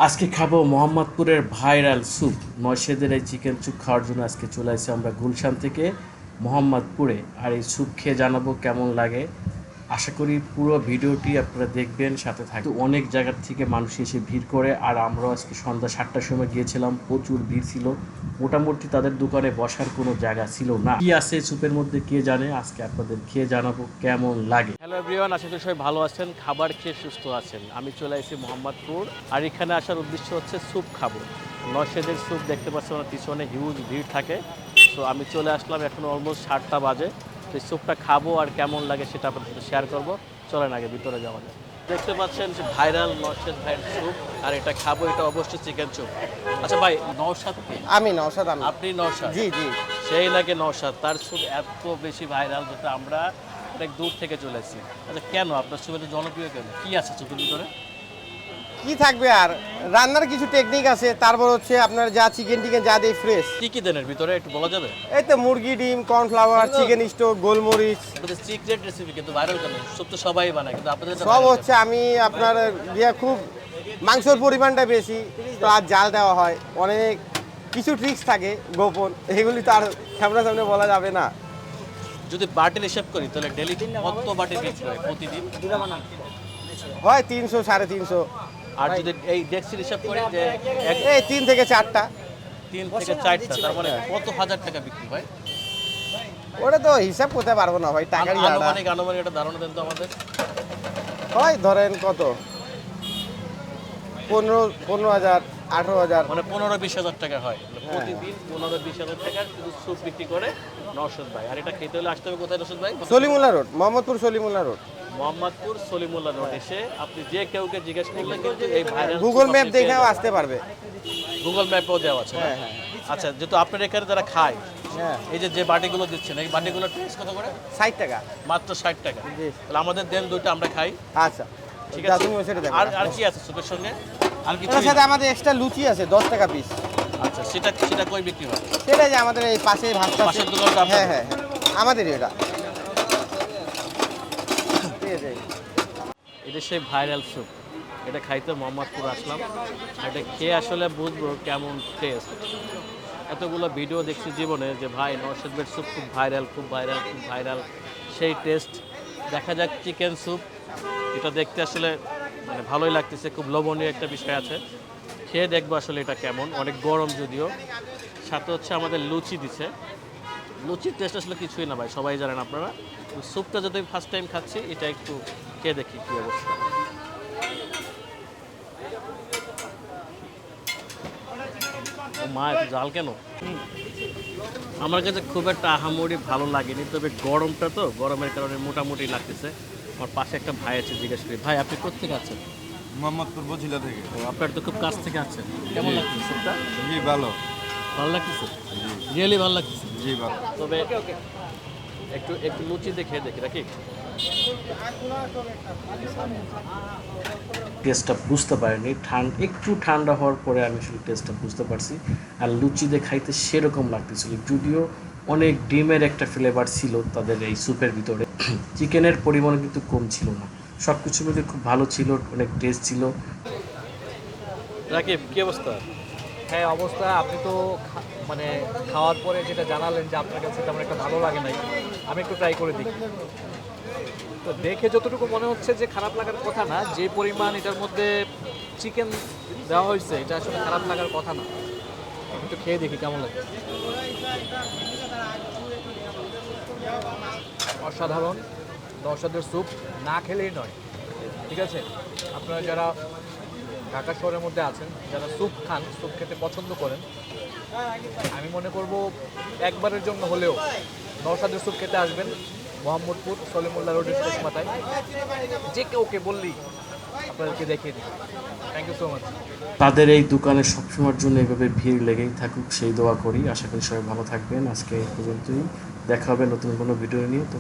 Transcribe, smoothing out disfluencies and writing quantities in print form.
আজকে খাবো মোহাম্মদপুরের ভাইরাল স্যুপ নয়শেদের এই চিকেন স্যুপ খাওয়ার জন্য আজকে চলে আসছি আমরা গুলশান থেকে মোহাম্মদপুরে। আর এই স্যুপ খেয়ে জানাবো কেমন লাগে। আশা করি পুরো ভিডিওটি আপনারা দেখবেন, সাথে থাকবে। অনেক জায়গার থেকে মানুষ এসে ভিড় করে, আর আমরাও আজকে সন্ধ্যা 7টার সময় গিয়েছিলাম, প্রচুর ভিড় ছিল। মোটামুটি তাদের দোকানে বসার কোনো জায়গা ছিল না। কি আছে স্যুপের মধ্যে কে জানে, আজকে আপনাদের খেয়ে জানাবো কেমন লাগে। হ্যালো এভরিওয়ান, আশা করি সবাই ভালো আছেন, খাবার খেয়ে সুস্থ আছেন। আমি চলে এসেছি মোহাম্মদপুর, আর এখানে আসার উদ্দেশ্য হচ্ছে স্যুপ খাবো। নয়শেদের স্যুপ দেখতে পাচ্ছেন, আমার পিছনে হিউজ ভিড় থাকে। তো আমি চলে আসলাম, এখন অলমোস্ট 7টা বাজে। তো এই স্যুপটা খাবো আর কেমন লাগে সেটা আপনাদের সাথে শেয়ার করবো। চলেন আগে ভিতরে যাওয়া যায়। দেখতে পাচ্ছেন যে ভাইরাল নওশাদ ভাইয়ের স্যুপ, আর এটা খাবো, এটা অবশ্যই চিকেন স্যুপ। আচ্ছা ভাই, নওশাদ কি? আমি নওশাদ। আপনি নওশাদ? জি জি। সেই লাগে নওশাদ, তার স্যুপ এত বেশি ভাইরাল যেটা আমরা অনেক দূর থেকে চলে এসেছি। আচ্ছা কেন আপনার স্যুপ এত জনপ্রিয়, কেন, কি আছে স্যুপের ভিতরে? কি থাকবে আর, রান্নার কিছু টেকনিক আছে, তারপর হচ্ছে আপনার যা চিকেন যা দেয় ফ্রেশ। কি কি দেন এর ভিতরে একটু বলা যাবে? এই তো মুরগি, ডিম, কর্নফ্লাওয়ার, চিকেন স্টোক, গোলমরিচ। আপনাদের সিক্রেট রেসিপি কিন্তু ভাইরাল কেন? স্যুপ তো সবাই বানায়, কিন্তু আপনাদের সব হচ্ছে আমি আপনার দিয়ে খুব মাংসের পরিমাণটা বেশি, আর জাল দেওয়া হয়, অনেক কিছু ট্রিক্স থাকে গোপন, এগুলি তো আর সামনাসামনি বলা যাবে না। যদি বাটিল হিসাব করি তাহলে ডেলি কত বাটিল বিক্রি হয় প্রতিদিন? হয় 300 350। আর যদি এই ডেক্সির হিসাব করি যে এই 3 থেকে 4টা। 3 থেকে 4টা, তার মানে কত হাজার টাকা বিক্রি হয়? ওটা তো হিসাব করতে পারবো না ভাই, টাকারই জানা। আনুমানিক একটা ধারণা দেন তো আমাদের। হয় ধরেন কত, 15,000 18,000। মানে 15-20 হাজার টাকা হয় প্রতিদিন। 15-20 হাজার টাকার শুধু স্যুপ বিক্রি করে নওশাদ ভাই। আর এটা খেতে হলে আসতে হবে কোথায় নওশাদ ভাই? Salimullah road, Mohammadpur Salimullah road. Mohammadpur Salimullah road এসে আপনি যে কেউকে জিজ্ঞেস করলে কিন্তু এই ভাইরাল গুগল ম্যাপ দেখেও আসতে পারবে। গুগল ম্যাপেও দেওয়া আছে। হ্যাঁ হ্যাঁ। আচ্ছা, যেহেতু আপনার এখানে যারা খায়, হ্যাঁ, এই যে বাটিগুলো দিচ্ছেন, এই বাটিগুলোর প্রাইস কত করে? 60 টাকা। মাত্র 60 টাকা। জি। তাহলে আমাদের দেন দুটো, আমরা খাই। আচ্ছা ঠিক যা আছে। তুমি সেটা দেখো। আর আর কি আছে স্যুপের সঙ্গে? আর কিছু? এর সাথে আমাদের এক্সট্রা লুচি আছে 10 টাকা পিস। আচ্ছা, সেটা সেটা কই বিক্রি হয়? সেটা যে আমাদের এই পাশে ভাস্তা। পাশের দোকানটা আপনার? হ্যাঁ হ্যাঁ হ্যাঁ, আমাদেরই এটা। ঠিক আছে। এটা সেই ভাইরাল স্যুপ, এটা খাইতে মোহাম্মদপুর আসলাম। এটা খেয়ে আসলে বুঝবো কেমন টেস্ট। এতগুলো ভিডিও দেখছি জীবনে যে ভাই নওশাদ ভাইয়ের স্যুপ খুব ভাইরাল, খুব ভাইরাল, খুব ভাইরাল, সেই টেস্ট। দেখা যাক চিকেন স্যুপ, এটা দেখতে আসলে মানে ভালোই লাগতেছে, খুব লোভনীয় একটা বিষয় আছে। খেয়ে দেখবো আসলে এটা কেমন। অনেক গরম যদিও, সাথে হচ্ছে আমাদের লুচি দিছে। লুচির টেস্ট আসলে কিছুই না ভাই, সবাই জানেন আপনারা। স্যুপটা যদি ফার্স্ট টাইম খাচ্ছি, এটা একটু খেয়ে দেখি কী অবস্থা। মা এত জাল কেন? আমার কাছে খুব একটা আহামরি ভালো লাগেনি, তবে গরমটা তো, গরমের কারণে মোটামুটি লাগতেছে। আমার পাশে একটা ভাই আছে, জিজ্ঞেস করি, ভাই আপনি কোথেকে আছেন? মোহাম্মদপুর বছিলা থেকে। ও, আপনার তো খুব কাছ থেকে আছেন, কেমন লাগতেছে স্যুপটা? জি ভালো। ভালো লাগতেছে, রিয়েলি ভালো লাগতেছে। জি ভালো। তবে একটু একটু লুচি দেখে দেখি নাকি। টেস্টটা বুঝতে পারিনি, একটু ঠান্ডা হওয়ার পরে আমি আসলে টেস্টটা বুঝতে পারছি। আর লুচি দিয়ে খাইতে সেরকম লাগতেছিল, যদিও অনেক ডিমের একটা ফ্লেভার ছিল তাদের এই স্যুপের ভিতরে। চিকেনের পরিমাণ কিন্তু কম ছিল না, সব কিছুর মধ্যে খুব ভালো ছিল, অনেক টেস্ট ছিল। রাকিব, কি অবস্থা? হ্যাঁ অবস্থা, আপনি তো মানে খাওয়ার পরে যেটা জানালেন যে আপনার কাছে তেমন একটা ভালো লাগে নাই, আমি একটু ট্রাই করে দেখি। তো দেখে যতটুকু মনে হচ্ছে যে খারাপ লাগার কথা না, যে পরিমাণ এটার মধ্যে চিকেন দেওয়া হয়েছে এটা আসলে খারাপ লাগার কথা না। আমি একটু খেয়ে দেখি কেমন লাগে। অসাধারণ, নওশাদের স্যুপ না খেলেই নয়। ঠিক আছে, আপনারা যারা ঢাকা শহরের মধ্যে আছেন, যারা স্যুপ খান, স্যুপ খেতে পছন্দ করেন, আমি মনে করব একবারের জন্য হলেও নওশাদের স্যুপ খেতে আসবেন মোহাম্মদপুর সলিমুল্লাহ রোডের শেষ মাথায়। যে কেউকে বললেই আপনাদেরকে দেখিয়ে দিই। Thank you so much. তাদের এই দোকানে সবসময়ের জন্য এইভাবে ভিড় লেগেই থাকুক, সেই দোয়া করি। আশা করি সবাই ভালো থাকবেন। আজকে এই পর্যন্তই, দেখা হবে নতুন কোনো ভিডিও নিয়ে।